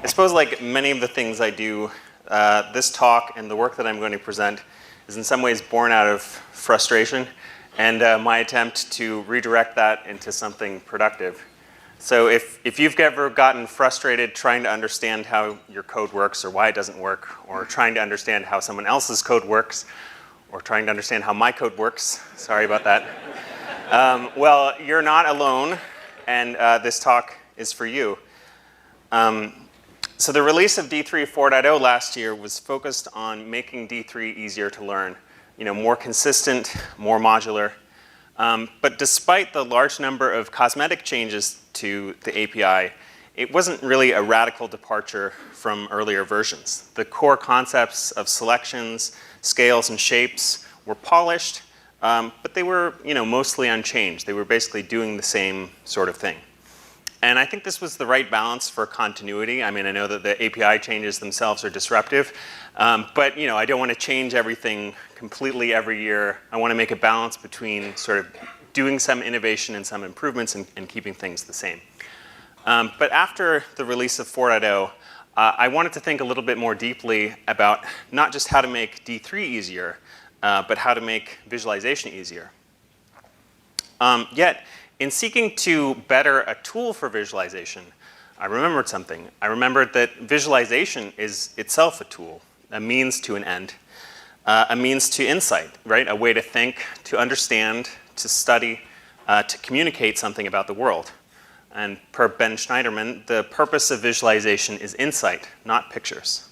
I suppose like many of the things I do, this talk and the work that I'm going to present is in some ways born out of frustration and my attempt to redirect that into something productive. So if you've ever gotten frustrated trying to understand how your code works or why it doesn't work, or trying to understand how someone else's code works, or trying to understand how my code works, sorry about that, well, you're not alone, and this talk is for you. So the release of D3 4.0 last year was focused on making D3 easier to learn, more consistent, more modular. But despite the large number of cosmetic changes to the API, it wasn't really a radical departure from earlier versions. The core concepts of selections, scales, and shapes were polished, but they were mostly unchanged. They were basically doing the same sort of thing. And I think this was the right balance for continuity. I mean, I know that the API changes themselves are disruptive, but I don't want to change everything completely every year. I want to make a balance between sort of doing some innovation and some improvements and keeping things the same. But after the release of 4.0, I wanted to think a little bit more deeply about not just how to make D3 easier, but how to make visualization easier. Yet, in seeking to better a tool for visualization, I remembered something. I remembered that visualization is itself a tool, a means to an end, a means to insight, right? A way to think, to understand, to study, to communicate something about the world. And per Ben Schneiderman, the purpose of visualization is insight, not pictures.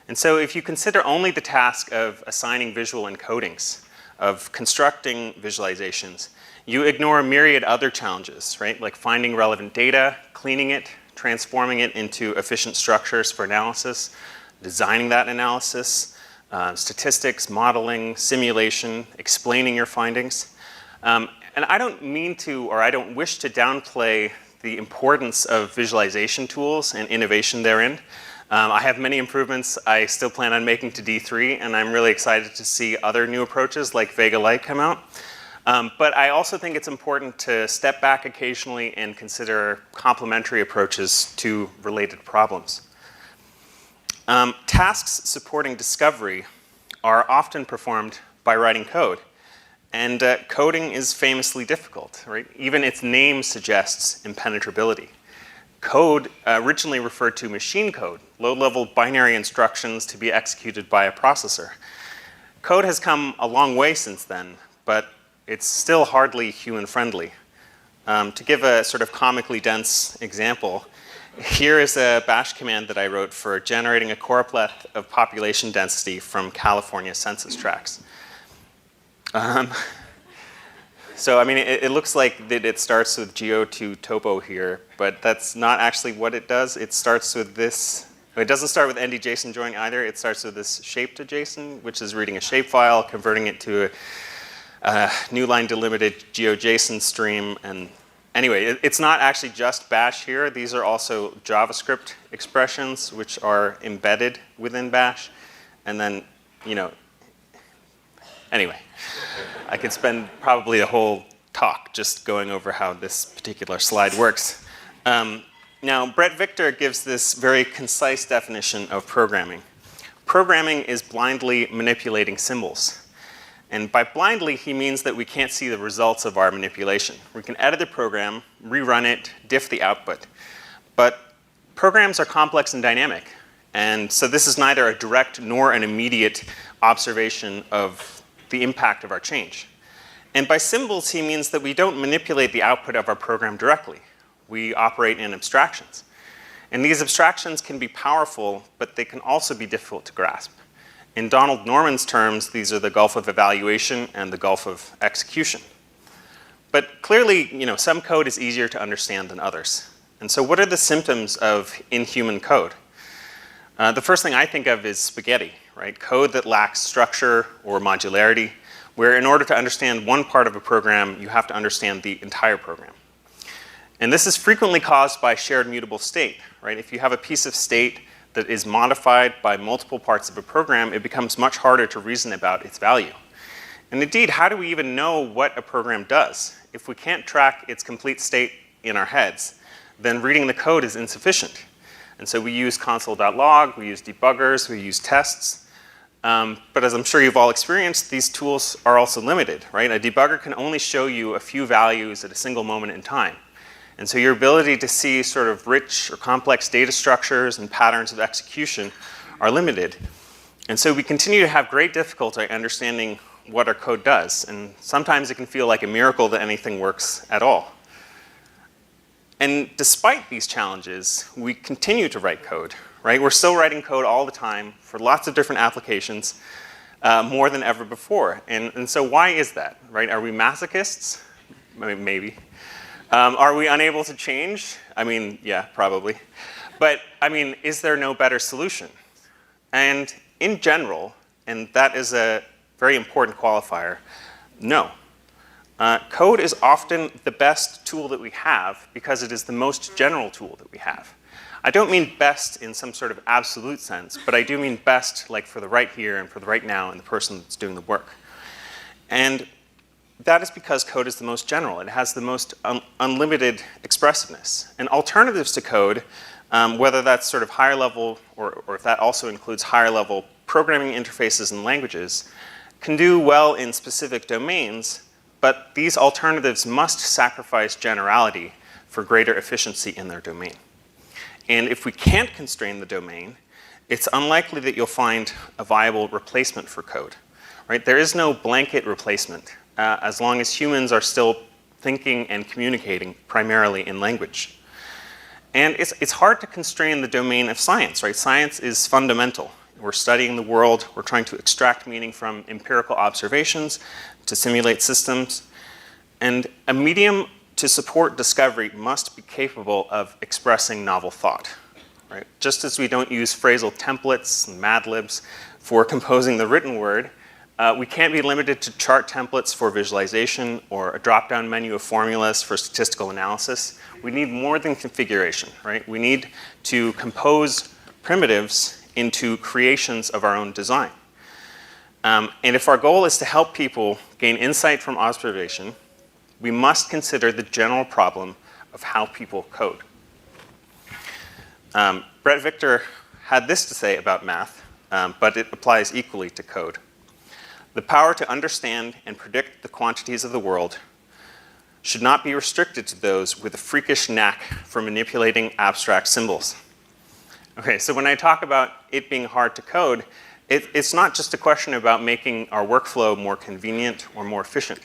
And so if you consider only the task of assigning visual encodings, of constructing visualizations, you ignore a myriad other challenges, right? Like finding relevant data, cleaning it, transforming it into efficient structures for analysis, designing that analysis, statistics, modeling, simulation, explaining your findings. And I don't mean to, or I don't wish to downplay the importance of visualization tools and innovation therein. I have many improvements I still plan on making to D3, and I'm really excited to see other new approaches like Vega Lite come out. But I also think it's important to step back occasionally and consider complementary approaches to related problems. Tasks supporting discovery are often performed by writing code. And coding is famously difficult, right? Even its name suggests impenetrability. Code originally referred to machine code, low-level binary instructions to be executed by a processor. Code has come a long way since then, but it's still hardly human-friendly. To give a sort of comically dense example, here is a bash command that I wrote for generating a choropleth of population density from California census tracts. So, I mean, it looks like that it starts with geo2 topo here, but that's not actually what it does. It starts with this. It doesn't start with nd-json join either. It starts with this shape to JSON, which is reading a shapefile, converting it to a new line delimited GeoJSON stream. And anyway, it's not actually just bash here. These are also JavaScript expressions, which are embedded within bash. And then, anyway, I could spend probably a whole talk just going over how this particular slide works. Now, Brett Victor gives this very concise definition of programming. Programming is blindly manipulating symbols. And by blindly, he means that we can't see the results of our manipulation. We can edit the program, rerun it, diff the output. But programs are complex and dynamic. And so this is neither a direct nor an immediate observation of the impact of our change. And by symbols, he means that we don't manipulate the output of our program directly. We operate in abstractions. And these abstractions can be powerful, but they can also be difficult to grasp. In Donald Norman's terms, these are the gulf of evaluation and the gulf of execution. But clearly, some code is easier to understand than others. And so what are the symptoms of inhuman code? The first thing I think of is spaghetti, right? Code that lacks structure or modularity, where in order to understand one part of a program, you have to understand the entire program. And this is frequently caused by shared mutable state, right? If you have a piece of state that is modified by multiple parts of a program, it becomes much harder to reason about its value. And indeed, how do we even know what a program does? If we can't track its complete state in our heads, then reading the code is insufficient. And so we use console.log, we use debuggers, we use tests. But as I'm sure you've all experienced, these tools are also limited, right? A debugger can only show you a few values at a single moment in time. And so your ability to see sort of rich or complex data structures and patterns of execution are limited. And so we continue to have great difficulty understanding what our code does. And sometimes it can feel like a miracle that anything works at all. And despite these challenges, we continue to write code, right? We're still writing code all the time for lots of different applications, more than ever before. And so why is that, right? Are we masochists? Maybe. Are we unable to change? I mean, yeah, probably. But I mean, is there no better solution? And in general, and that is a very important qualifier, no. Code is often the best tool that we have because it is the most general tool that we have. I don't mean best in some sort of absolute sense, but I do mean best like for the right here and for the right now and the person that's doing the work. And that is because code is the most general. It has the most unlimited expressiveness. And alternatives to code, whether that's sort of higher level or if that also includes higher level programming interfaces and languages, can do well in specific domains, but these alternatives must sacrifice generality for greater efficiency in their domain. And if we can't constrain the domain, it's unlikely that you'll find a viable replacement for code, right? There is no blanket replacement as long as humans are still thinking and communicating primarily in language. And it's hard to constrain the domain of science, right? Science is fundamental. We're studying the world. We're trying to extract meaning from empirical observations to simulate systems. And a medium to support discovery must be capable of expressing novel thought, right? Just as we don't use phrasal templates and Mad Libs for composing the written word, we can't be limited to chart templates for visualization or a drop-down menu of formulas for statistical analysis. We need more than configuration, right? We need to compose primitives into creations of our own design. And if our goal is to help people gain insight from observation, we must consider the general problem of how people code. Brett Victor had this to say about math, but it applies equally to code. The power to understand and predict the quantities of the world should not be restricted to those with a freakish knack for manipulating abstract symbols. Okay, so when I talk about it being hard to code, it's not just a question about making our workflow more convenient or more efficient.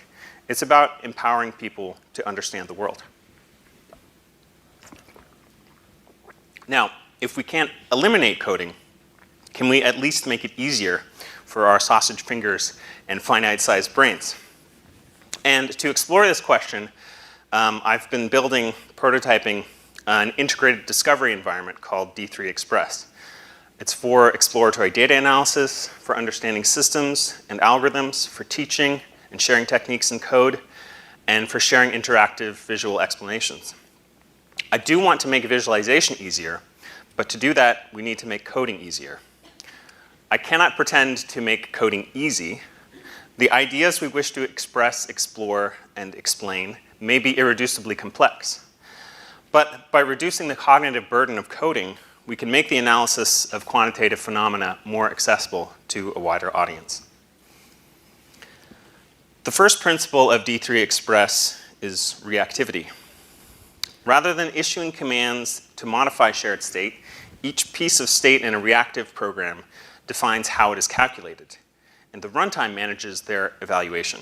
It's about empowering people to understand the world. Now, if we can't eliminate coding, can we at least make it easier for our sausage fingers and finite-sized brains? And to explore this question, I've been prototyping an integrated discovery environment called D3 Express. It's for exploratory data analysis, for understanding systems and algorithms, for teaching and sharing techniques in code, and for sharing interactive visual explanations. I do want to make visualization easier, but to do that, we need to make coding easier. I cannot pretend to make coding easy. The ideas we wish to express, explore, and explain may be irreducibly complex. But by reducing the cognitive burden of coding, we can make the analysis of quantitative phenomena more accessible to a wider audience. The first principle of D3 Express is reactivity. Rather than issuing commands to modify shared state, each piece of state in a reactive program defines how it is calculated, and the runtime manages their evaluation.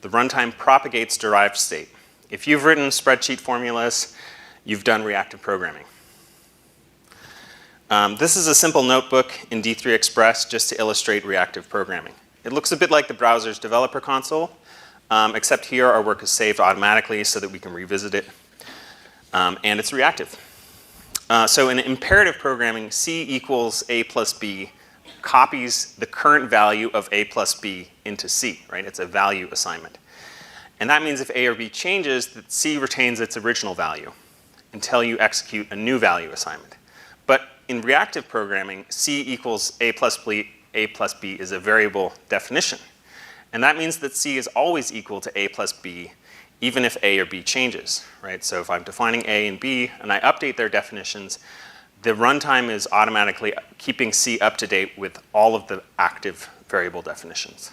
The runtime propagates derived state. If you've written spreadsheet formulas, you've done reactive programming. This is a simple notebook in D3 Express just to illustrate reactive programming. It looks a bit like the browser's developer console, except here our work is saved automatically so that we can revisit it. And it's reactive. So in imperative programming, C equals A plus B copies the current value of A plus B into C, right? It's a value assignment. And that means if A or B changes, that C retains its original value until you execute a new value assignment. But in reactive programming, C equals A plus B is a variable definition. And that means that C is always equal to A plus B, even if A or B changes, right? So if I'm defining A and B and I update their definitions, the runtime is automatically keeping C up to date with all of the active variable definitions.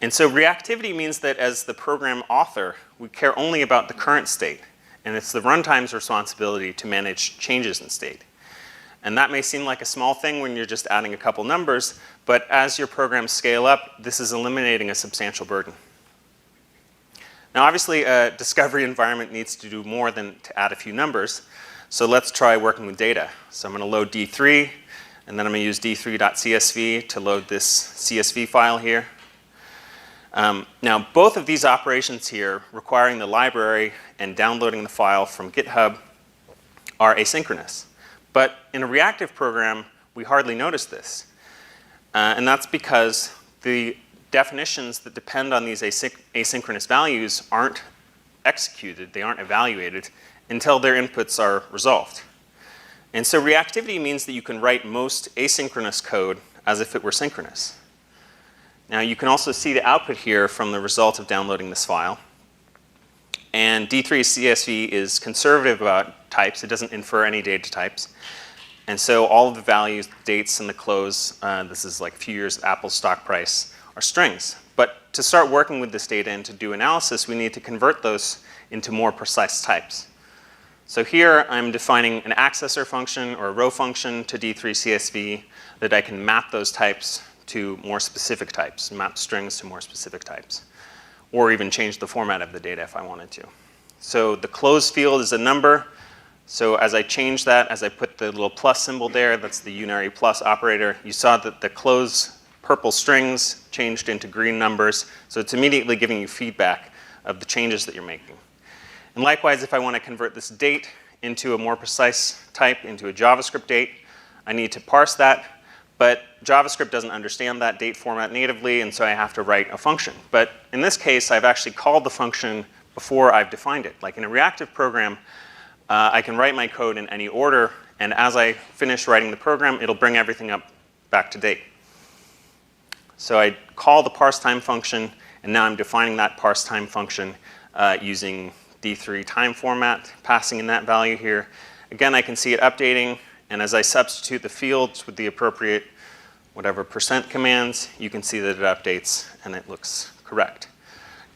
And so reactivity means that as the program author, we care only about the current state. And it's the runtime's responsibility to manage changes in state. And that may seem like a small thing when you're just adding a couple numbers, but as your programs scale up, this is eliminating a substantial burden. Now obviously a discovery environment needs to do more than to add a few numbers. So let's try working with data. So I'm going to load D3, and then I'm going to use d3.csv to load this CSV file here. Now both of these operations here, requiring the library and downloading the file from GitHub, are asynchronous. But in a reactive program, we hardly notice this. And that's because the definitions that depend on these asynchronous values aren't executed, they aren't evaluated, until their inputs are resolved. And so reactivity means that you can write most asynchronous code as if it were synchronous. Now you can also see the output here from the result of downloading this file. And D3.csv is conservative about types. It doesn't infer any data types. And so all of the values, dates, and the close, this is like a few years of Apple's stock price, are strings. But to start working with this data and to do analysis, we need to convert those into more precise types. So here I'm defining an accessor function or a row function to D3.csv that I can map those types to more specific types, map strings to more specific types, or even change the format of the data if I wanted to. So the close field is a number. So as I change that, as I put the little plus symbol there, that's the unary plus operator, you saw that the close purple strings changed into green numbers. So it's immediately giving you feedback of the changes that you're making. And likewise, if I want to convert this date into a more precise type, into a JavaScript date, I need to parse that. But JavaScript doesn't understand that date format natively, and so I have to write a function. But in this case, I've actually called the function before I've defined it. Like in a reactive program, I can write my code in any order, and as I finish writing the program, it'll bring everything up back to date. So I call the parseTime function, and now I'm defining that parseTime function using D3 time format, passing in that value here. Again, I can see it updating, and as I substitute the fields with the appropriate whatever % commands, you can see that it updates and it looks correct.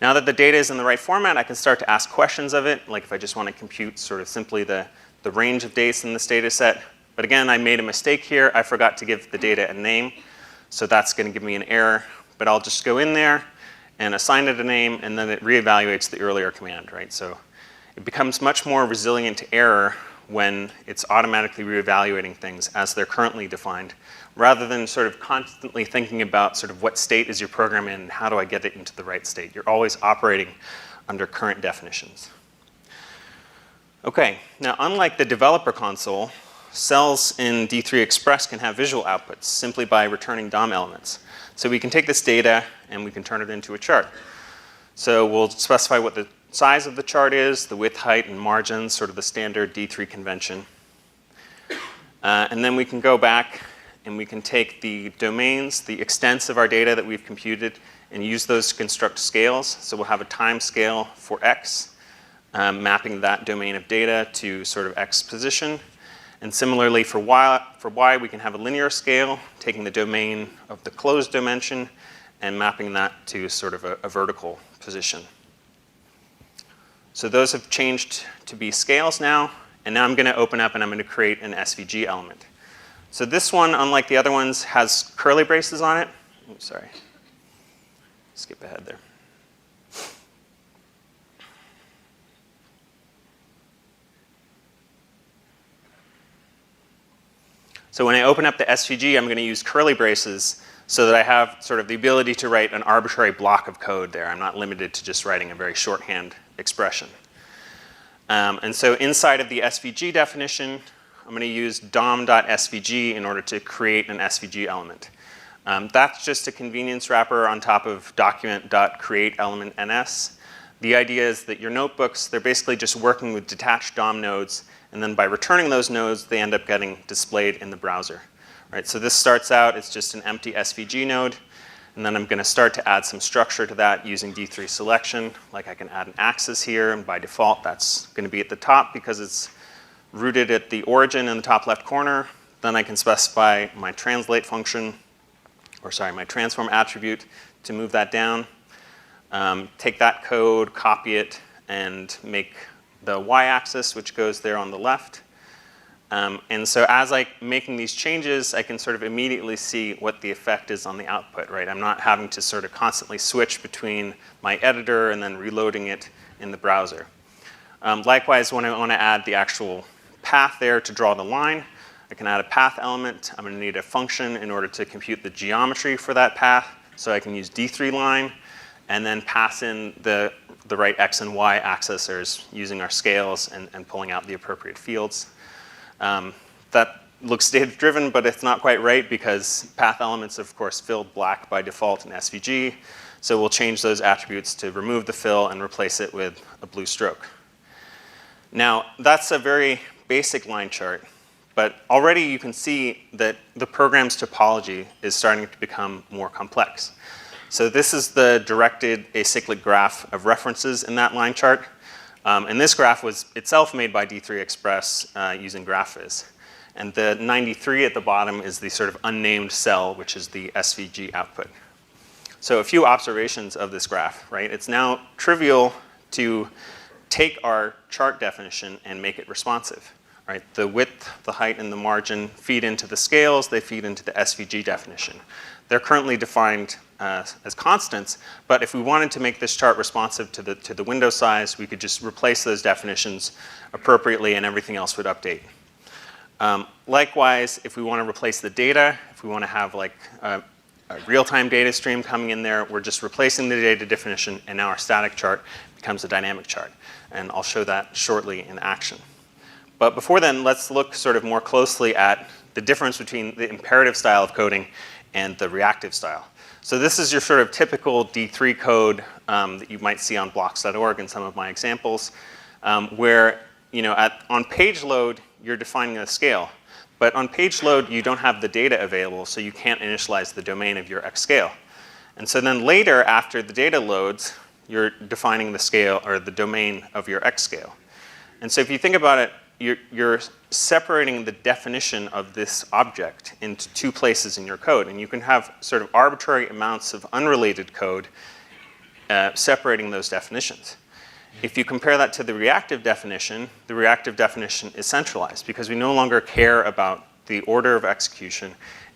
Now that the data is in the right format, I can start to ask questions of it, like if I just want to compute sort of simply the range of dates in this data set. But again, I made a mistake here. I forgot to give the data a name, so that's going to give me an error. But I'll just go in there and assign it a name, and then it reevaluates the earlier command, right? So it becomes much more resilient to error when it's automatically reevaluating things as they're currently defined, rather than sort of constantly thinking about sort of what state is your program in and how do I get it into the right state. You're always operating under current definitions. Okay, now unlike the developer console, cells in D3 Express can have visual outputs simply by returning DOM elements. So we can take this data and we can turn it into a chart. So we'll specify what the size of the chart is, the width, height, and margins, sort of the standard D3 convention. And then we can go back and we can take the domains, the extents of our data that we've computed, and use those to construct scales. So we'll have a time scale for x, mapping that domain of data to sort of x position. And similarly for y, we can have a linear scale, taking the domain of the closed dimension and mapping that to sort of a vertical position. So those have changed to be scales now. And now I'm going to open up and I'm going to create an SVG element. So this one, unlike the other ones, has curly braces on it. Oops, sorry. Skip ahead there. So when I open up the SVG, I'm going to use curly braces so that I have sort of the ability to write an arbitrary block of code there. I'm not limited to just writing a very shorthand expression. And so inside of the SVG definition, I'm going to use dom.svg in order to create an SVG element. That's just a convenience wrapper on top of document.createElementNS. The idea is that your notebooks, they're basically just working with detached DOM nodes, and then by returning those nodes, they end up getting displayed in the browser. Right, so this starts out, it's just an empty SVG node, and then I'm going to start to add some structure to that using D3 selection. Like I can add an axis here, and by default, that's going to be at the top because it's rooted at the origin in the top left corner. Then I can specify my translate function, or sorry, my transform attribute to move that down. Take that code, copy it, and make the y-axis, which goes there on the left. And so as I'm making these changes, I can sort of immediately see what the effect is on the output, right? I'm not having to sort of constantly switch between my editor and then reloading it in the browser. Likewise, when I want to add the actual path there to draw the line, I can add a path element. I'm going to need a function in order to compute the geometry for that path. So I can use D3 line and then pass in the right x and y accessors using our scales and pulling out the appropriate fields. That looks data-driven, but it's not quite right because path elements, of course, filled black by default in SVG. So we'll change those attributes to remove the fill and replace it with a blue stroke. Now, that's a very basic line chart, but already you can see that the program's topology is starting to become more complex. So this is the directed acyclic graph of references in that line chart. And this graph was itself made by D3 Express using GraphViz. And the 93 at the bottom is the sort of unnamed cell, which is the SVG output. So a few observations of this graph, right? It's now trivial to take our chart definition and make it responsive, right? The width, the height, and the margin feed into the scales. They feed into the SVG definition. They're currently defined as constants, but if we wanted to make this chart responsive to the window size, we could just replace those definitions appropriately and everything else would update. Likewise, if we want to replace the data, if we want to have like a real-time data stream coming in there, we're just replacing the data definition and now our static chart becomes a dynamic chart. And I'll show that shortly in action. But before then, let's look sort of more closely at the difference between the imperative style of coding and the reactive style. So this is your sort of typical D3 code that you might see on blocks.org in some of my examples, where on page load, you're defining a scale. But on page load, you don't have the data available, so you can't initialize the domain of your X scale. And so then later, after the data loads, you're defining the scale or the domain of your X scale. And so if you think about it, you're separating the definition of this object into two places in your code. And you can have sort of arbitrary amounts of unrelated code separating those definitions. If you compare that to the reactive definition is centralized because we no longer care about the order of execution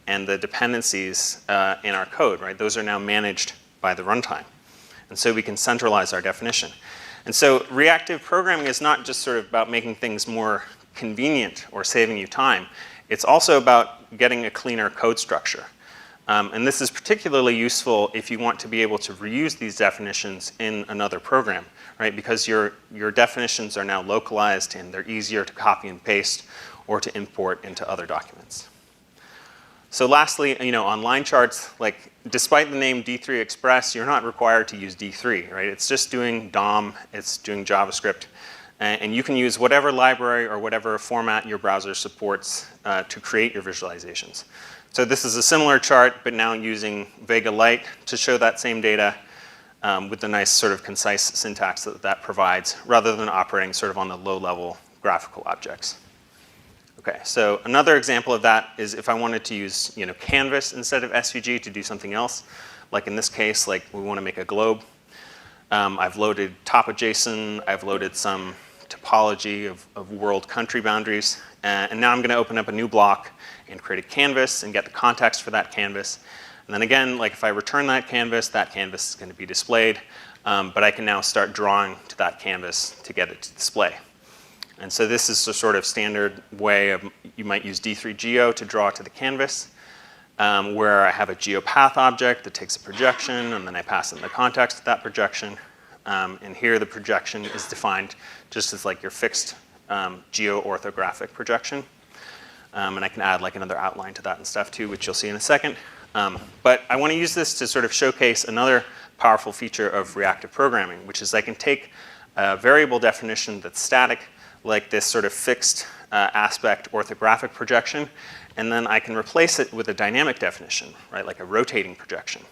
and the dependencies in our code, right? Those are now managed by the runtime. And so we can centralize our definition. And so reactive programming is not just sort of about making things more convenient or saving you time. It's also about getting a cleaner code structure. And this is particularly useful if you want to be able to reuse these definitions in another program, right? Because your definitions are now localized and they're easier to copy and paste or to import into other documents. So lastly, on line charts, like despite the name D3 Express, you're not required to use D3, right? It's just doing DOM, it's doing JavaScript, and you can use whatever library or whatever format your browser supports to create your visualizations. So this is a similar chart, but now using Vega Lite to show that same data with the nice sort of concise syntax that provides, rather than operating sort of on the low-level graphical objects. Okay, so another example of that is if I wanted to use Canvas instead of SVG to do something else, like in this case, like we want to make a globe. I've loaded top.json, I've loaded some topology of world country boundaries, and now I'm going to open up a new block and create a canvas and get the context for that canvas. And then again, like if I return that canvas is going to be displayed, but I can now start drawing to that canvas to get it to display. And so this is a sort of standard way of, you might use D3Geo to draw to the canvas, where I have a geopath object that takes a projection, and then I pass in the context of that projection. And here the projection is defined just as like your fixed geo-orthographic projection. And I can add like another outline to that and stuff too, which you'll see in a second. But I want to use this to sort of showcase another powerful feature of reactive programming, which is I can take a variable definition that's static, like this sort of fixed aspect orthographic projection, and then I can replace it with a dynamic definition, right, like a rotating projection.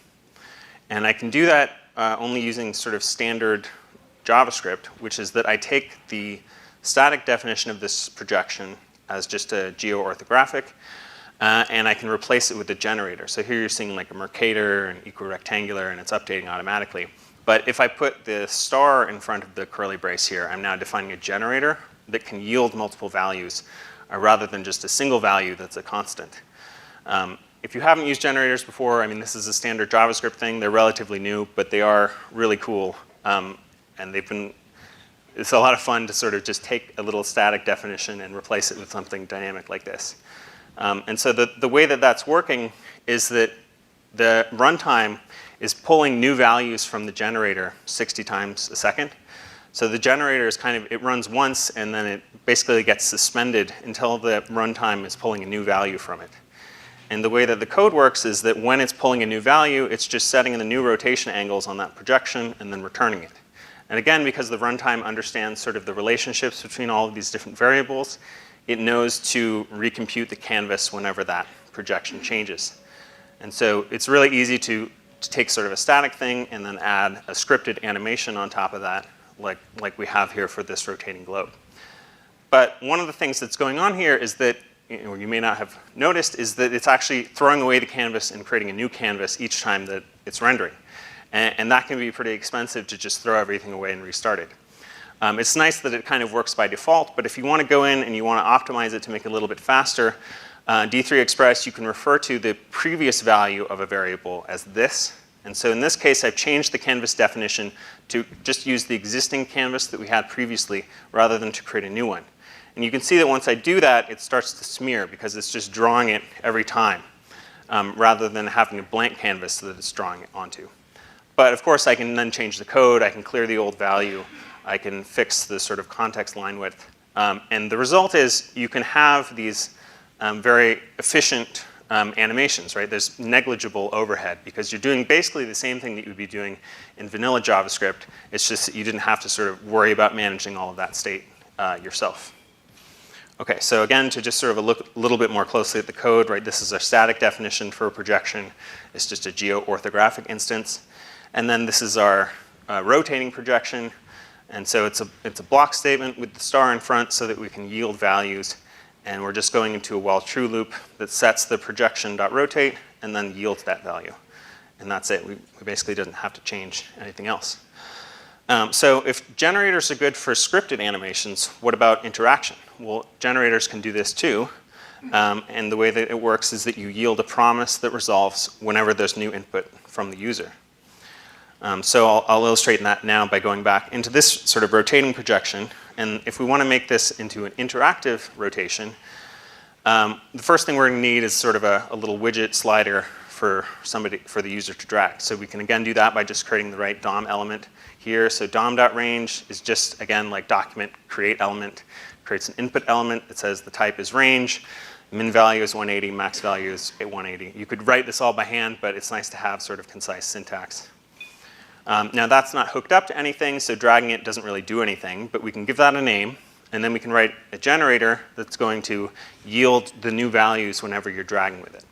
And I can do that only using sort of standard JavaScript, which is that I take the static definition of this projection as just a geo-orthographic, and I can replace it with a generator. So here you're seeing like a Mercator and equirectangular, and it's updating automatically. But if I put the star in front of the curly brace here, I'm now defining a generator that can yield multiple values rather than just a single value that's a constant. If you haven't used generators before, I mean, this is a standard JavaScript thing. They're relatively new, but they are really cool. And it's a lot of fun to sort of just take a little static definition and replace it with something dynamic like this. And so the way that that's working is that the runtime is pulling new values from the generator 60 times a second. So the generator is it runs once and then it basically gets suspended until the runtime is pulling a new value from it. And the way that the code works is that when it's pulling a new value, it's just setting the new rotation angles on that projection and then returning it. And again, because the runtime understands sort of the relationships between all of these different variables, it knows to recompute the canvas whenever that projection changes. And so it's really easy to take sort of a static thing and then add a scripted animation on top of that, like we have here for this rotating globe. But one of the things that's going on here is that, you may not have noticed, is that it's actually throwing away the canvas and creating a new canvas each time that it's rendering. And that can be pretty expensive to just throw everything away and restart it. It's nice that it kind of works by default, but if you want to go in and you want to optimize it to make it a little bit faster, D3 Express, you can refer to the previous value of a variable as this. And so in this case, I've changed the canvas definition to just use the existing canvas that we had previously rather than to create a new one. And you can see that once I do that, it starts to smear because it's just drawing it every time rather than having a blank canvas that it's drawing it onto. But of course, I can then change the code. I can clear the old value. I can fix the sort of context line width. And the result is you can have these very efficient animations, right? There's negligible overhead because you're doing basically the same thing that you would be doing in vanilla JavaScript. It's just that you didn't have to sort of worry about managing all of that state yourself. Okay, so again, to just sort of look a little bit more closely at the code, right? This is our static definition for a projection. It's just a geo-orthographic instance. And then this is our rotating projection. And so it's a block statement with the star in front so that we can yield values. And we're just going into a while true loop that sets the projection.rotate and then yields that value. And that's it. We basically didn't have to change anything else. So if generators are good for scripted animations, what about interaction? Well, generators can do this too. And the way that it works is that you yield a promise that resolves whenever there's new input from the user. So I'll illustrate that now by going back into this sort of rotating projection. And if we want to make this into an interactive rotation, the first thing we're going to need is sort of a little widget slider for the user to drag. So we can again do that by just creating the right DOM element here. So dom.range is just, again, like document create element, creates an input element that says the type is range, min value is 180, max value is 180. You could write this all by hand, but it's nice to have sort of concise syntax. Now that's not hooked up to anything, so dragging it doesn't really do anything, but we can give that a name, and then we can write a generator that's going to yield the new values whenever you're dragging with it.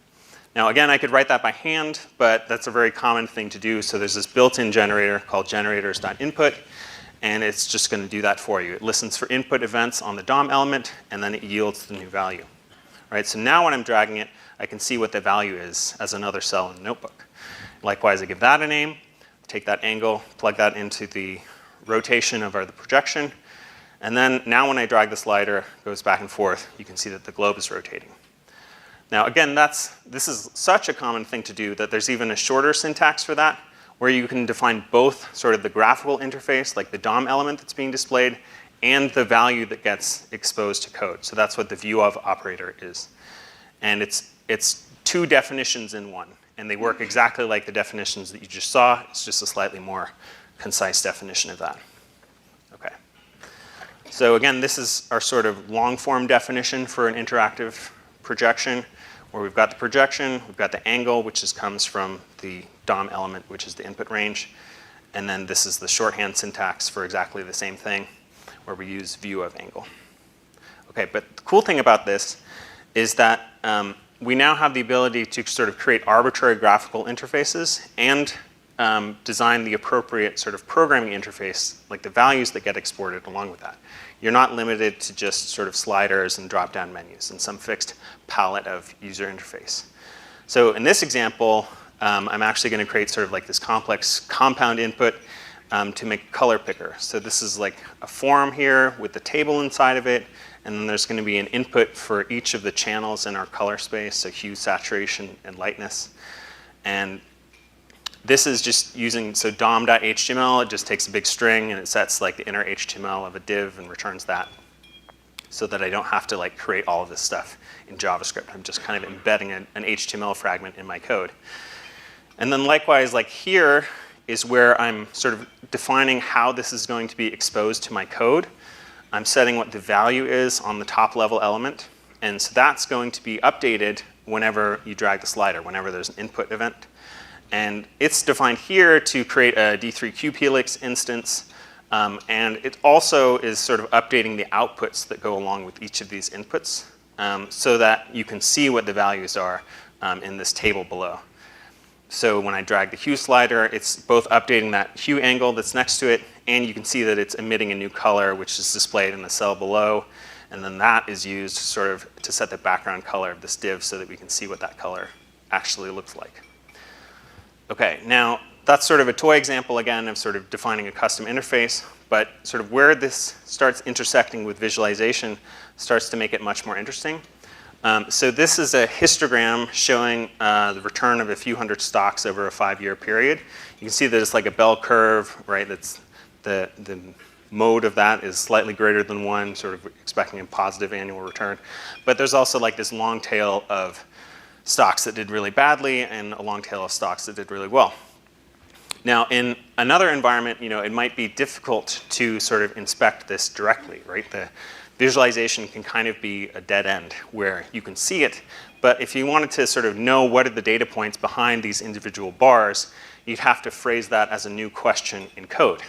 Now again, I could write that by hand, but that's a very common thing to do, so there's this built-in generator called generators.input, and it's just going to do that for you. It listens for input events on the DOM element, and then it yields the new value. Right, so now when I'm dragging it, I can see what the value is as another cell in the notebook. Likewise, I give that a name, take that angle, plug that into the rotation of the projection, and then now when I drag the slider, it goes back and forth, you can see that the globe is rotating. Now again, this is such a common thing to do that there's even a shorter syntax for that, where you can define both sort of the graphical interface, like the DOM element that's being displayed, and the value that gets exposed to code. So that's what the viewOf operator is. And it's two definitions in one. And they work exactly like the definitions that you just saw. It's just a slightly more concise definition of that. Okay. So again, this is our sort of long form definition for an interactive projection, where we've got the projection, we've got the angle, which comes from the DOM element, which is the input range. And then this is the shorthand syntax for exactly the same thing, where we use viewOf angle. Okay, but the cool thing about this is that we now have the ability to sort of create arbitrary graphical interfaces and design the appropriate sort of programming interface, like the values that get exported along with that. You're not limited to just sort of sliders and drop-down menus and some fixed palette of user interface. So in this example, I'm actually going to create sort of like this complex compound input to make a color picker. So this is like a form here with the table inside of it, and then there's going to be an input for each of the channels in our color space, so hue, saturation, and lightness. And this is just using, so dom.html, it just takes a big string and it sets like the inner HTML of a div and returns that, so that I don't have to like create all of this stuff in JavaScript. I'm just kind of embedding an HTML fragment in my code. And then likewise, like here is where I'm sort of defining how this is going to be exposed to my code. I'm setting what the value is on the top level element. And so that's going to be updated whenever you drag the slider, whenever there's an input event. And it's defined here to create a D3QPLX instance. And it also is sort of updating the outputs that go along with each of these inputs so that you can see what the values are in this table below. So when I drag the hue slider, it's both updating that hue angle that's next to it, and you can see that it's emitting a new color, which is displayed in the cell below. And then that is used sort of to set the background color of this div so that we can see what that color actually looks like. Okay, now that's sort of a toy example again of sort of defining a custom interface, but sort of where this starts intersecting with visualization starts to make it much more interesting. So this is a histogram showing the return of a few hundred stocks over a 5-year period. You can see that it's like a bell curve, right? That's the mode of that is slightly greater than 1, sort of expecting a positive annual return. But there's also like this long tail of stocks that did really badly and a long tail of stocks that did really well. Now, in another environment, you know, it might be difficult to sort of inspect this directly, right? The visualization can kind of be a dead end where you can see it, but if you wanted to sort of know what are the data points behind these individual bars, you'd have to phrase that as a new question in code.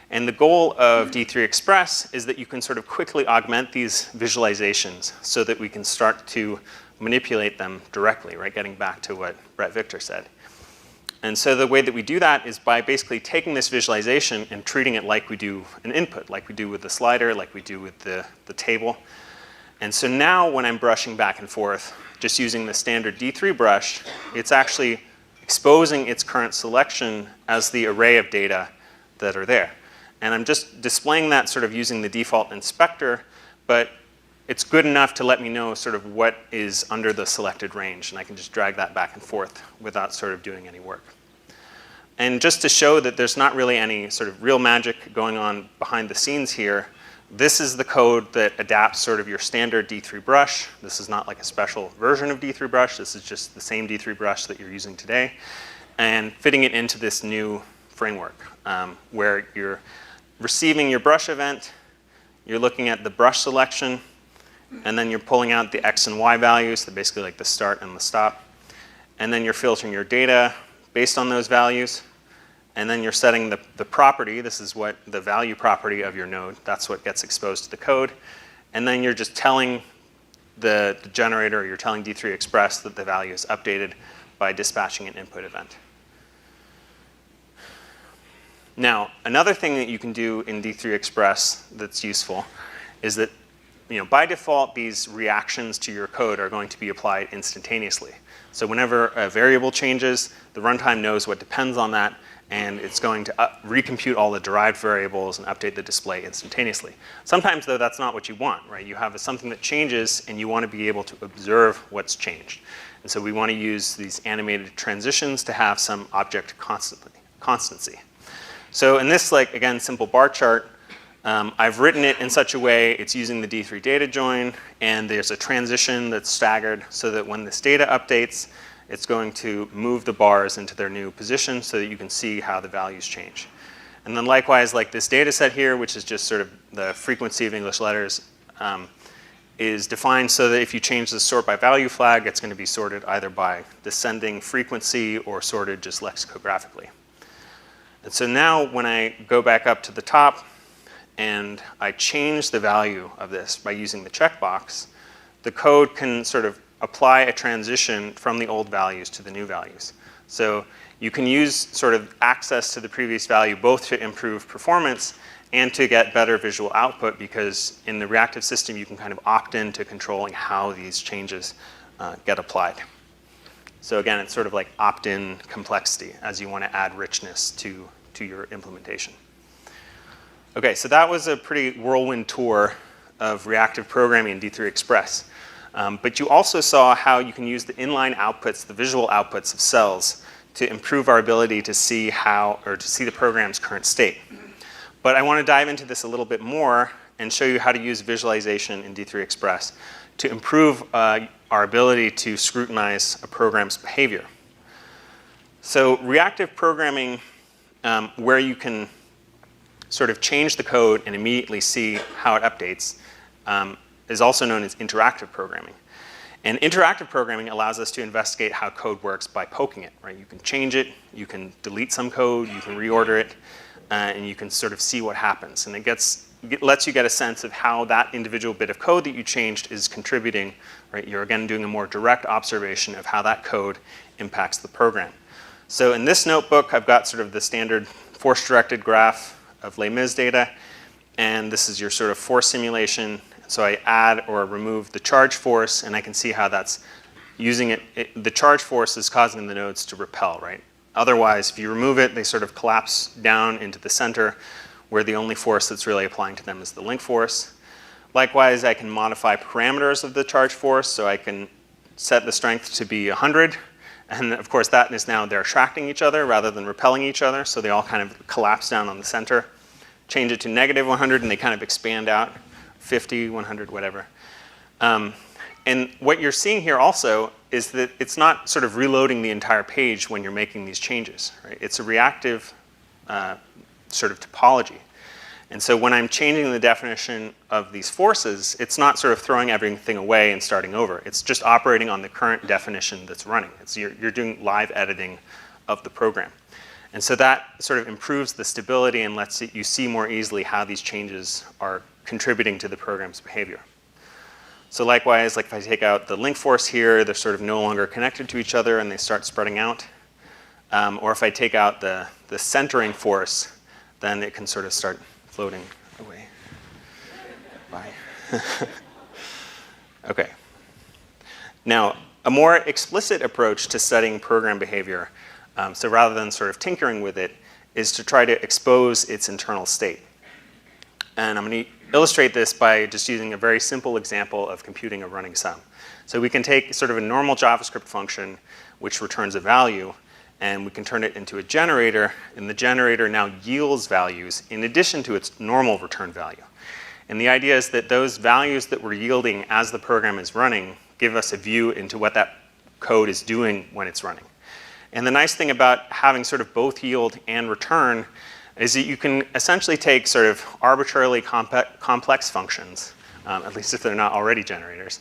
And the goal of D3 Express is that you can sort of quickly augment these visualizations so that we can start to manipulate them directly, right? Getting back to what Brett Victor said. And so the way that we do that is by basically taking this visualization and treating it like we do an input, like we do with the slider, like we do with the table. And so now when I'm brushing back and forth, just using the standard D3 brush, it's actually exposing its current selection as the array of data that are there. And I'm just displaying that sort of using the default inspector, but it's good enough to let me know sort of what is under the selected range, and I can just drag that back and forth without sort of doing any work. And just to show that there's not really any sort of real magic going on behind the scenes here, this is the code that adapts sort of your standard D3 brush. This is not like a special version of D3 brush. This is just the same D3 brush that you're using today, and fitting it into this new framework where you're receiving your brush event, you're looking at the brush selection, and then you're pulling out the X and Y values, so basically like the start and the stop. And then you're filtering your data based on those values. And then you're setting the property. This is what the value property of your node. That's what gets exposed to the code. And then you're just telling the generator, or you're telling D3 Express that the value is updated by dispatching an input event. Now, another thing that you can do in D3 Express that's useful is that, you know, by default, these reactions to your code are going to be applied instantaneously. So whenever a variable changes, the runtime knows what depends on that, and it's going to recompute all the derived variables and update the display instantaneously. Sometimes, though, that's not what you want, right? You have something that changes, and you want to be able to observe what's changed. And so we want to use these animated transitions to have some object constancy. So in this, like, again, simple bar chart, I've written it in such a way it's using the D3 data join, and there's a transition that's staggered so that when this data updates, it's going to move the bars into their new position so that you can see how the values change. And then likewise, like this data set here, which is just sort of the frequency of English letters, is defined so that if you change the sort by value flag, it's going to be sorted either by descending frequency or sorted just lexicographically. And so now when I go back up to the top and I change the value of this by using the checkbox, the code can sort of apply a transition from the old values to the new values. So you can use sort of access to the previous value both to improve performance and to get better visual output, because in the reactive system you can kind of opt in to controlling how these changes get applied. So again, it's sort of like opt-in complexity as you want to add richness to your implementation. Okay, so that was a pretty whirlwind tour of reactive programming in D3 Express. But you also saw how you can use the inline outputs, the visual outputs of cells, to improve our ability to see the program's current state. But I want to dive into this a little bit more and show you how to use visualization in D3 Express to improve our ability to scrutinize a program's behavior. So reactive programming, where you can sort of change the code and immediately see how it updates, is also known as interactive programming. And interactive programming allows us to investigate how code works by poking it, right? You can change it, you can delete some code, you can reorder it, and you can sort of see what happens. And it lets you get a sense of how that individual bit of code that you changed is contributing, right? You're again doing a more direct observation of how that code impacts the program. So in this notebook, I've got sort of the standard force-directed graph of Les Mis data, and this is your sort of force simulation. So I add or remove the charge force, and I can see how that's using it. The charge force is causing the nodes to repel, right? Otherwise, if you remove it, they sort of collapse down into the center, where the only force that's really applying to them is the link force. Likewise, I can modify parameters of the charge force, so I can set the strength to be 100, and of course that is now they're attracting each other rather than repelling each other, so they all kind of collapse down on the center. Change it to negative 100, and they kind of expand out, 50, 100, whatever. And what you're seeing here also is that it's not sort of reloading the entire page when you're making these changes, right? It's a reactive sort of topology. And so when I'm changing the definition of these forces, it's not sort of throwing everything away and starting over. It's just operating on the current definition that's running. You're doing live editing of the program. And so that sort of improves the stability and lets you see more easily how these changes are contributing to the program's behavior. So likewise, like if I take out the link force here, they're sort of no longer connected to each other and they start spreading out. Or if I take out the centering force, then it can sort of start floating away. Bye. Okay. Now, a more explicit approach to studying program behavior, so rather than sort of tinkering with it, is to try to expose its internal state. And I'm going to illustrate this by just using a very simple example of computing a running sum. So we can take sort of a normal JavaScript function which returns a value, and we can turn it into a generator, and the generator now yields values in addition to its normal return value. And the idea is that those values that we're yielding as the program is running give us a view into what that code is doing when it's running. And the nice thing about having sort of both yield and return is that you can essentially take sort of arbitrarily complex functions, at least if they're not already generators,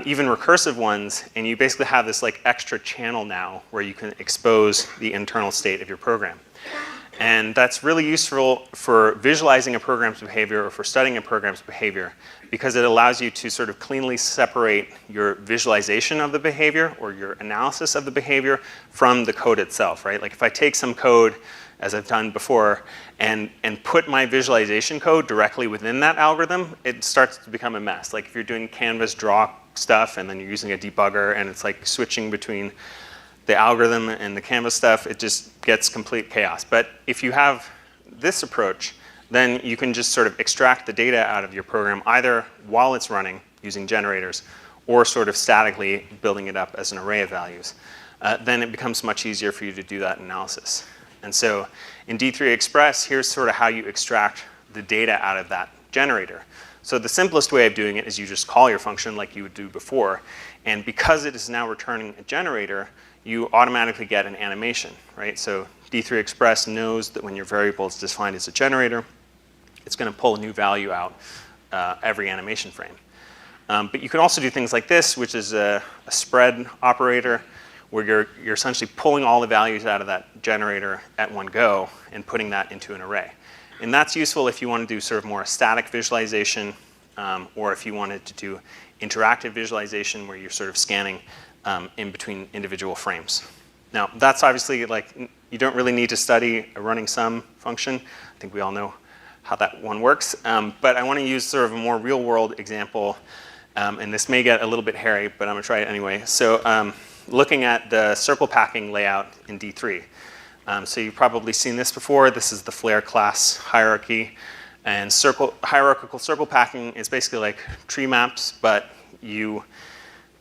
even recursive ones, and you basically have this like extra channel now where you can expose the internal state of your program. And that's really useful for visualizing a program's behavior or for studying a program's behavior, because it allows you to sort of cleanly separate your visualization of the behavior or your analysis of the behavior from the code itself, right? Like if I take some code, as I've done before, and put my visualization code directly within that algorithm, it starts to become a mess. Like if you're doing Canvas draw stuff and then you're using a debugger and it's like switching between the algorithm and the Canvas stuff, it just gets complete chaos. But if you have this approach, then you can just sort of extract the data out of your program either while it's running using generators or sort of statically building it up as an array of values. Then it becomes much easier for you to do that analysis. And so in D3 Express, here's sort of how you extract the data out of that generator. So the simplest way of doing it is you just call your function like you would do before. And because it is now returning a generator, you automatically get an animation, right? So D3 Express knows that when your variable is defined as a generator, it's going to pull a new value out every animation frame. But you can also do things like this, which is a spread operator, where you're essentially pulling all the values out of that generator at one go and putting that into an array. And that's useful if you want to do sort of more static visualization, or if you wanted to do interactive visualization where you're sort of scanning in between individual frames. Now, that's obviously like, you don't really need to study a running sum function. I think we all know how that one works. But I want to use sort of a more real world example. And this may get a little bit hairy, but I'm going to try it anyway. So looking at the circle packing layout in D3. So you've probably seen this before. This is the flare class hierarchy. And hierarchical circle packing is basically like tree maps, but you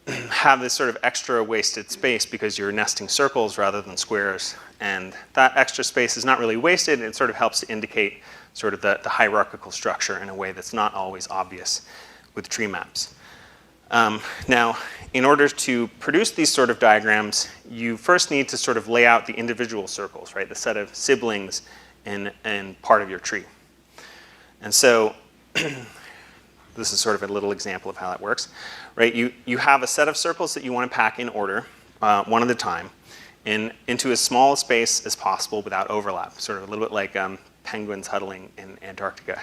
have this sort of extra wasted space because you're nesting circles rather than squares. And that extra space is not really wasted. It sort of helps to indicate sort of the hierarchical structure in a way that's not always obvious with tree maps. Now, in order to produce these sort of diagrams, you first need to sort of lay out the individual circles, right? The set of siblings in part of your tree. And so this is sort of a little example of how that works, right? You have a set of circles that you want to pack in order, one at a time, into as small a space as possible without overlap, sort of a little bit like penguins huddling in Antarctica.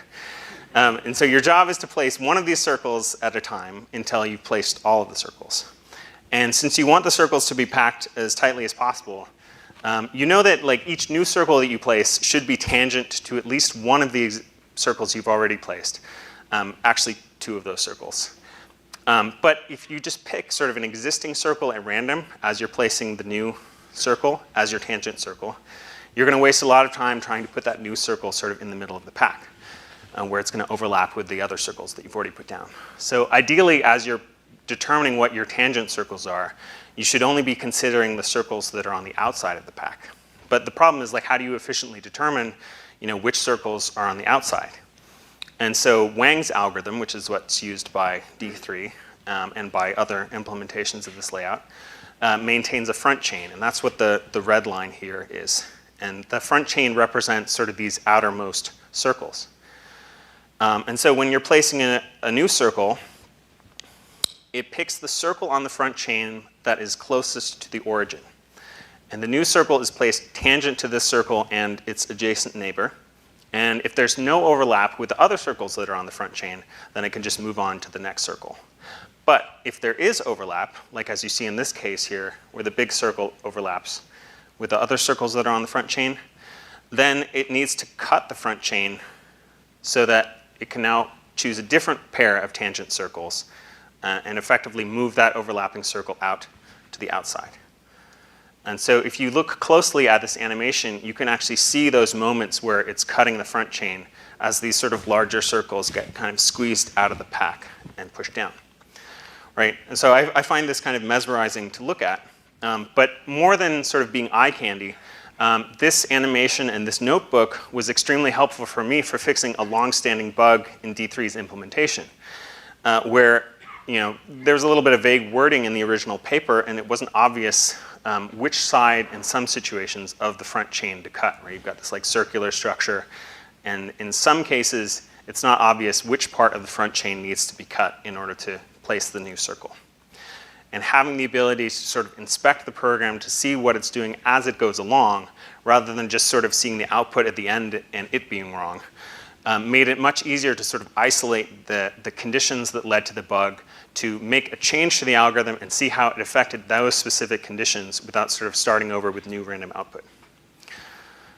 And so your job is to place one of these circles at a time until you've placed all of the circles. And since you want the circles to be packed as tightly as possible, you know that like each new circle that you place should be tangent to at least one of the circles you've already placed. Actually, two of those circles. But if you just pick sort of an existing circle at random as you're placing the new circle as your tangent circle, you're going to waste a lot of time trying to put that new circle sort of in the middle of the pack, where it's going to overlap with the other circles that you've already put down. So ideally, as you're determining what your tangent circles are, you should only be considering the circles that are on the outside of the pack. But the problem is, like, how do you efficiently determine, which circles are on the outside? And so Wang's algorithm, which is what's used by D3 and by other implementations of this layout, maintains a front chain. And that's what the red line here is. And the front chain represents sort of these outermost circles. And so when you're placing a new circle, it picks the circle on the front chain that is closest to the origin. And the new circle is placed tangent to this circle and its adjacent neighbor. And if there's no overlap with the other circles that are on the front chain, then it can just move on to the next circle. But if there is overlap, like as you see in this case here, where the big circle overlaps with the other circles that are on the front chain, then it needs to cut the front chain so that it can now choose a different pair of tangent circles and effectively move that overlapping circle out to the outside. And so if you look closely at this animation, you can actually see those moments where it's cutting the front chain as these sort of larger circles get kind of squeezed out of the pack and pushed down. Right? And so I find this kind of mesmerizing to look at. But more than sort of being eye candy, this animation and this notebook was extremely helpful for me for fixing a long-standing bug in D3's implementation, where there was a little bit of vague wording in the original paper, and it wasn't obvious which side, in some situations, of the front chain to cut. Right? You've got this like circular structure, and in some cases, it's not obvious which part of the front chain needs to be cut in order to place the new circle. And having the ability to sort of inspect the program to see what it's doing as it goes along, rather than just sort of seeing the output at the end and it being wrong, made it much easier to sort of isolate the conditions that led to the bug, to make a change to the algorithm and see how it affected those specific conditions without sort of starting over with new random output.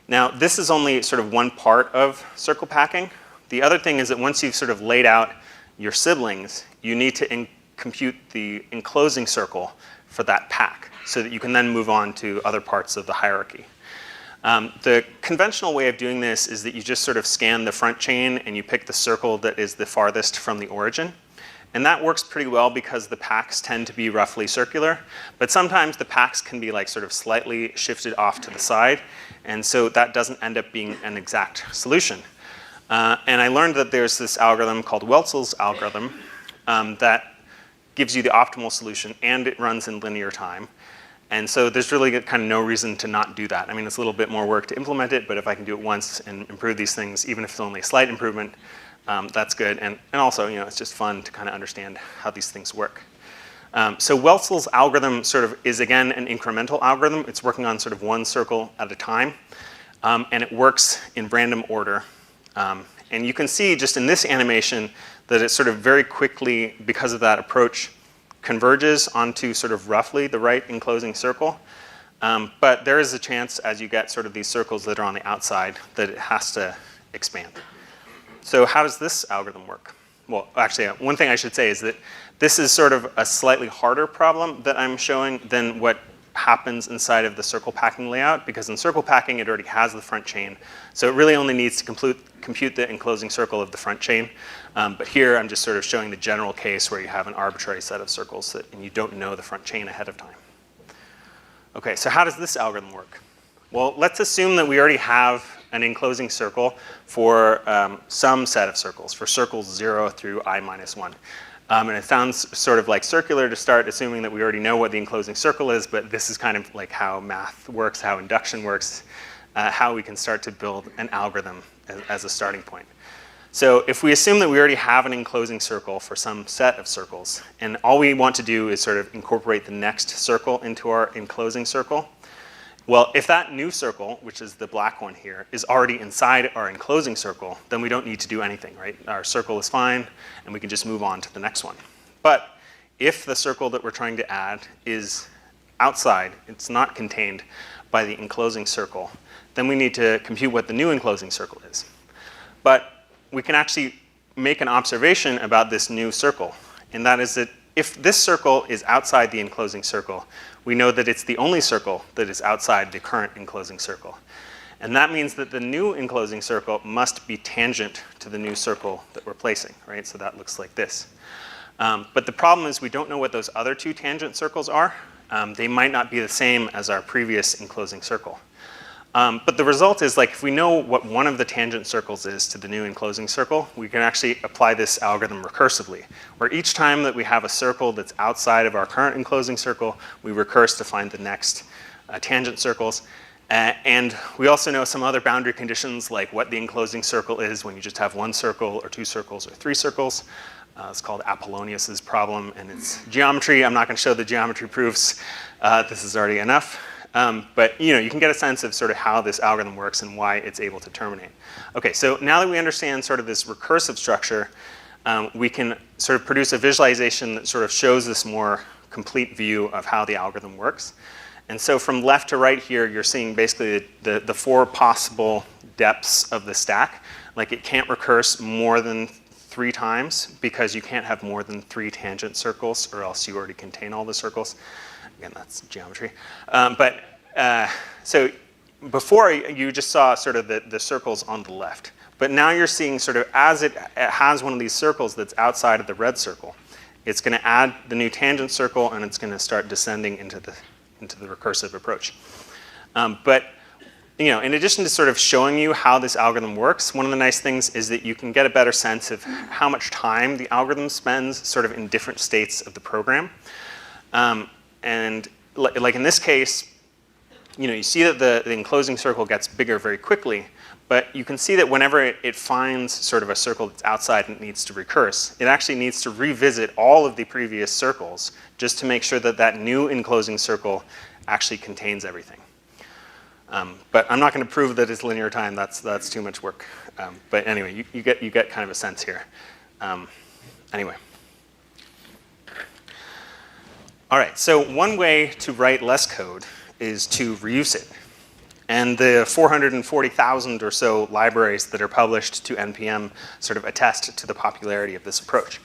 Now, this is only sort of one part of circle packing. The other thing is that once you've sort of laid out your siblings, you need to compute the enclosing circle for that pack so that you can then move on to other parts of the hierarchy. The conventional way of doing this is that you just sort of scan the front chain and you pick the circle that is the farthest from the origin. And that works pretty well because the packs tend to be roughly circular, but sometimes the packs can be like sort of slightly shifted off to the side, and so that doesn't end up being an exact solution. And I learned that there's this algorithm called Welzel's algorithm that gives you the optimal solution, and it runs in linear time. And so there's really kind of no reason to not do that. I mean, it's a little bit more work to implement it, but if I can do it once and improve these things, even if it's only a slight improvement, that's good. And also, it's just fun to kind of understand how these things work. So Welzel's algorithm sort of is, again, an incremental algorithm. It's working on sort of one circle at a time. And it works in random order. And you can see just in this animation that it sort of very quickly, because of that approach, converges onto sort of roughly the right enclosing circle. But there is a chance, as you get sort of these circles that are on the outside, that it has to expand. So how does this algorithm work? Well, actually, one thing I should say is that this is sort of a slightly harder problem that I'm showing than what happens inside of the circle packing layout, because in circle packing, it already has the front chain. So it really only needs to compute the enclosing circle of the front chain. But here, I'm just sort of showing the general case where you have an arbitrary set of circles and you don't know the front chain ahead of time. Okay, so how does this algorithm work? Well, let's assume that we already have an enclosing circle for some set of circles, for circles 0 through I minus 1. And it sounds sort of like circular to start assuming that we already know what the enclosing circle is, but this is kind of like how math works, how induction works, how we can start to build an algorithm as a starting point. So if we assume that we already have an enclosing circle for some set of circles, and all we want to do is sort of incorporate the next circle into our enclosing circle, well, if that new circle, which is the black one here, is already inside our enclosing circle, then we don't need to do anything, right? Our circle is fine, and we can just move on to the next one. But if the circle that we're trying to add is outside, it's not contained by the enclosing circle, then we need to compute what the new enclosing circle is. But we can actually make an observation about this new circle, and that is that if this circle is outside the enclosing circle, we know that it's the only circle that is outside the current enclosing circle. And that means that the new enclosing circle must be tangent to the new circle that we're placing, right? So that looks like this. But the problem is we don't know what those other two tangent circles are. They might not be the same as our previous enclosing circle. But the result is, like, if we know what one of the tangent circles is to the new enclosing circle, we can actually apply this algorithm recursively, where each time that we have a circle that's outside of our current enclosing circle, we recurse to find the next tangent circles. And we also know some other boundary conditions, like what the enclosing circle is when you just have one circle or two circles or three circles. It's called Apollonius's problem, and it's geometry. I'm not going to show the geometry proofs. This is already enough. But you can get a sense of sort of how this algorithm works and why it's able to terminate. Okay, so now that we understand sort of this recursive structure, we can sort of produce a visualization that sort of shows this more complete view of how the algorithm works. And so from left to right here, you're seeing basically the four possible depths of the stack. Like, it can't recurse more than 3 times because you can't have more than 3 tangent circles, or else you already contain all the circles. Again, that's geometry. So before, you just saw sort of the circles on the left. But now you're seeing sort of as it has one of these circles that's outside of the red circle, it's going to add the new tangent circle, and it's going to start descending into the recursive approach. But in addition to sort of showing you how this algorithm works, one of the nice things is that you can get a better sense of how much time the algorithm spends sort of in different states of the program. And like in this case, you see that the enclosing circle gets bigger very quickly, but you can see that whenever it finds sort of a circle that's outside and it needs to recurse, it actually needs to revisit all of the previous circles just to make sure that that new enclosing circle actually contains everything. But I'm not going to prove that it's linear time. That's too much work. But anyway, you get kind of a sense here. Anyway. All right, so one way to write less code is to reuse it. And the 440,000 or so libraries that are published to NPM sort of attest to the popularity of this approach.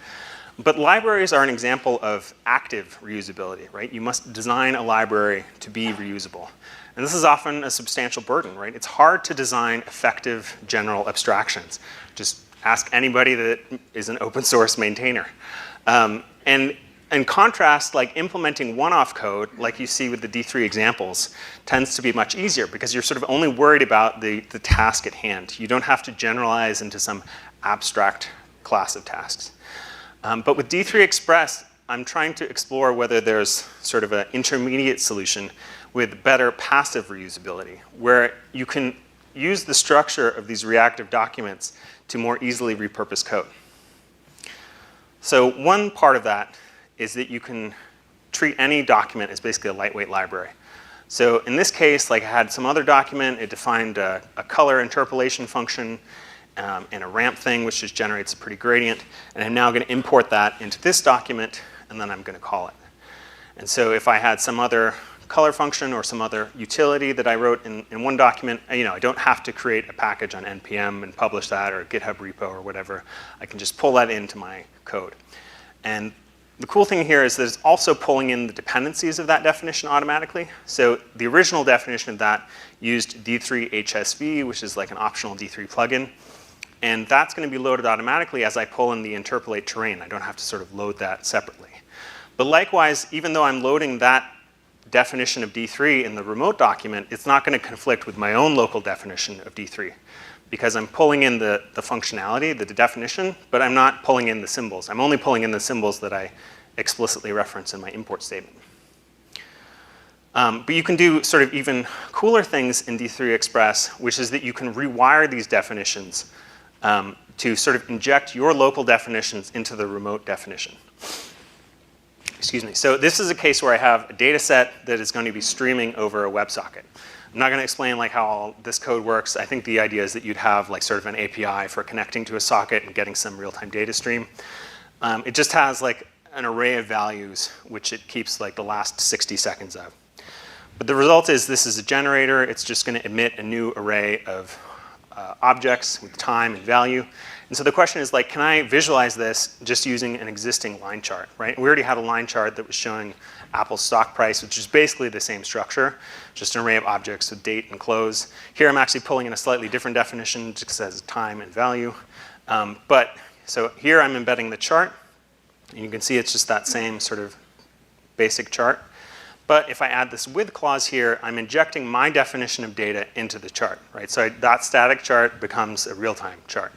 But libraries are an example of active reusability, right? You must design a library to be reusable. And this is often a substantial burden, right? It's hard to design effective general abstractions. Just ask anybody that is an open source maintainer. And in contrast, like implementing one-off code, like you see with the D3 examples, tends to be much easier because you're sort of only worried about the task at hand. You don't have to generalize into some abstract class of tasks. But with D3 Express, I'm trying to explore whether there's sort of an intermediate solution with better passive reusability, where you can use the structure of these reactive documents to more easily repurpose code. So one part of that is that you can treat any document as basically a lightweight library. So in this case, like I had some other document, it defined a color interpolation function and a ramp thing, which just generates a pretty gradient. And I'm now going to import that into this document, and then I'm going to call it. And so if I had some other color function or some other utility that I wrote in one document, I don't have to create a package on NPM and publish that or a GitHub repo or whatever. I can just pull that into my code. And the cool thing here is that it's also pulling in the dependencies of that definition automatically. So the original definition of that used D3 HSV, which is like an optional D3 plugin. And that's going to be loaded automatically as I pull in the interpolate terrain. I don't have to sort of load that separately. But likewise, even though I'm loading that definition of D3 in the remote document, it's not going to conflict with my own local definition of D3 because I'm pulling in the functionality, the definition, but I'm not pulling in the symbols. I'm only pulling in the symbols that I explicitly reference in my import statement. But you can do sort of even cooler things in D3 Express, which is that you can rewire these definitions to sort of inject your local definitions into the remote definition. Excuse me. So this is a case where I have a data set that is going to be streaming over a WebSocket. I'm not going to explain like how all this code works. I think the idea is that you'd have like sort of an API for connecting to a socket and getting some real-time data stream. It just has like an array of values which it keeps like the last 60 seconds of. But the result is this is a generator. It's just going to emit a new array of objects with time and value. And so the question is like, can I visualize this just using an existing line chart, right? We already had a line chart that was showing Apple's stock price, which is basically the same structure, just an array of objects with date and close. Here I'm actually pulling in a slightly different definition, just says time and value. So here I'm embedding the chart, and you can see it's just that same sort of basic chart. But if I add this with clause here, I'm injecting my definition of data into the chart, right? So that static chart becomes a real-time chart.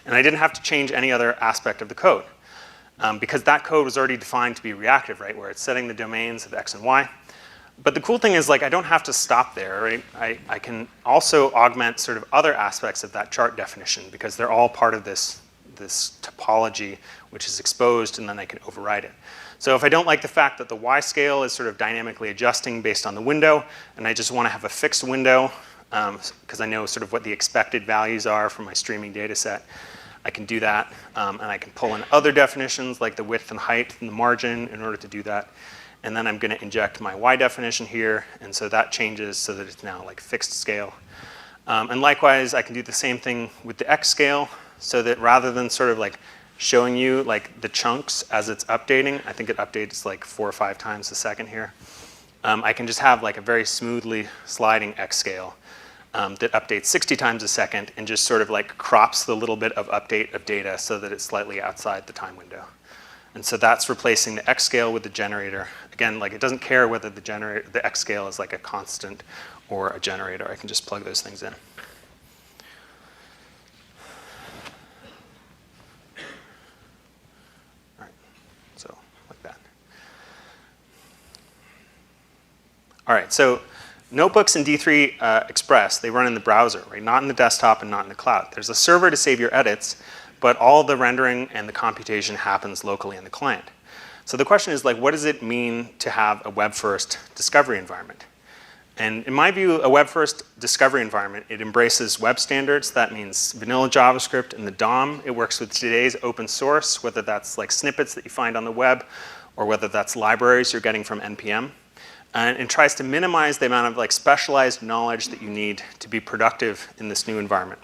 And I didn't have to change any other aspect of the code because that code was already defined to be reactive, right? Where it's setting the domains of X and Y. But the cool thing is like I don't have to stop there, right? I can also augment sort of other aspects of that chart definition because they're all part of this topology which is exposed, and then I can override it. So if I don't like the fact that the Y scale is sort of dynamically adjusting based on the window, and I just want to have a fixed window because I know sort of what the expected values are for my streaming data set, I can do that. And I can pull in other definitions like the width and height and the margin in order to do that. And then I'm going to inject my Y definition here, and so that changes so that it's now like fixed scale. And likewise, I can do the same thing with the X scale, so that rather than sort of like showing you like the chunks as it's updating, I think it updates like 4 or 5 times a second here. I can just have like a very smoothly sliding X scale that updates 60 times a second and just sort of like crops the little bit of update of data so that it's slightly outside the time window. And so that's replacing the X scale with the generator. Again, like it doesn't care whether the X scale is like a constant or a generator. I can just plug those things in. All right, so notebooks in D3 Express, they run in the browser, right? Not in the desktop and not in the cloud. There's a server to save your edits, but all the rendering and the computation happens locally in the client. So the question is like, what does it mean to have a web-first discovery environment? And in my view, a web-first discovery environment, it embraces web standards. That means vanilla JavaScript and the DOM. It works with today's open source, whether that's like snippets that you find on the web or whether that's libraries you're getting from NPM. And it tries to minimize the amount of like specialized knowledge that you need to be productive in this new environment.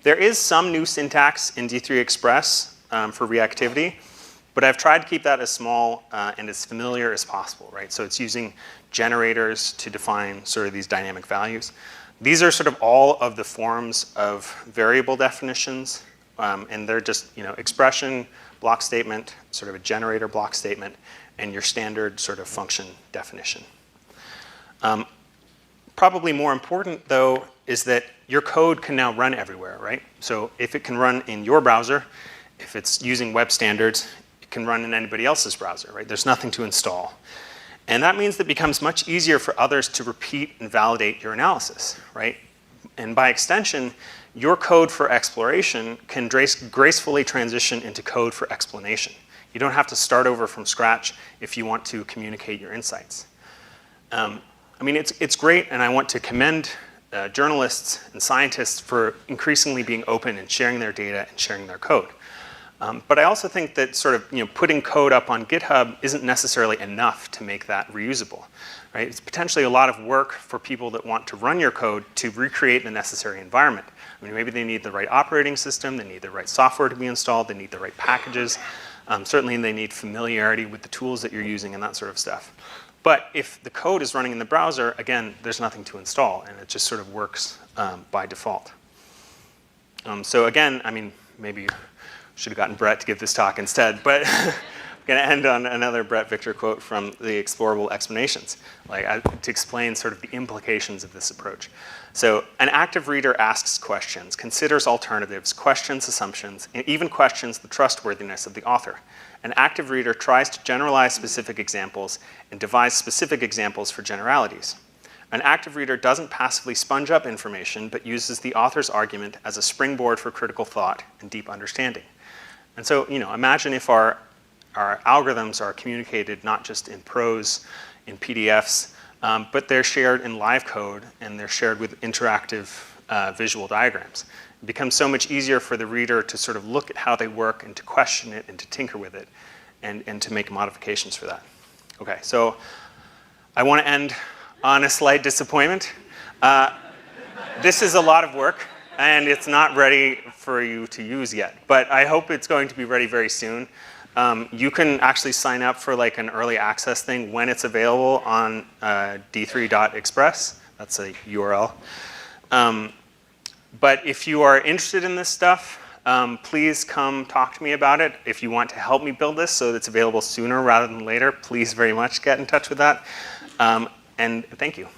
There is some new syntax in D3 Express for reactivity, but I've tried to keep that as small and as familiar as possible, right? So it's using generators to define sort of these dynamic values. These are sort of all of the forms of variable definitions, and they're just expression, block statement, sort of a generator block statement, and your standard sort of function definition. Probably more important, though, is that your code can now run everywhere, right? So if it can run in your browser, if it's using web standards, it can run in anybody else's browser, right? There's nothing to install. And that means that it becomes much easier for others to repeat and validate your analysis, right? And by extension, your code for exploration can gracefully transition into code for explanation. You don't have to start over from scratch if you want to communicate your insights. I mean, it's great, and I want to commend journalists and scientists for increasingly being open and sharing their data and sharing their code. But I also think that sort of putting code up on GitHub isn't necessarily enough to make that reusable. Right? It's potentially a lot of work for people that want to run your code to recreate the necessary environment. I mean, maybe they need the right operating system, they need the right software to be installed, they need the right packages. Certainly they need familiarity with the tools that you're using and that sort of stuff. But if the code is running in the browser, again, there's nothing to install, and it just sort of works by default. So again, I mean, maybe should have gotten Brett to give this talk instead, but I'm going to end on another Brett Victor quote from the Explorable Explanations, to explain sort of the implications of this approach. So an active reader asks questions, considers alternatives, questions assumptions, and even questions the trustworthiness of the author. An active reader tries to generalize specific examples and devise specific examples for generalities. An active reader doesn't passively sponge up information, but uses the author's argument as a springboard for critical thought and deep understanding. And so, imagine if our algorithms are communicated not just in prose, in PDFs, but they're shared in live code and they're shared with interactive visual diagrams. It becomes so much easier for the reader to sort of look at how they work and to question it and to tinker with it and to make modifications for that. Okay, so I want to end on a slight disappointment. This is a lot of work, and it's not ready for you to use yet, but I hope it's going to be ready very soon. You can actually sign up for like an early access thing when it's available on d3.express. That's a URL. But if you are interested in this stuff, please come talk to me about it. If you want to help me build this so that it's available sooner rather than later, please very much get in touch with that. And thank you.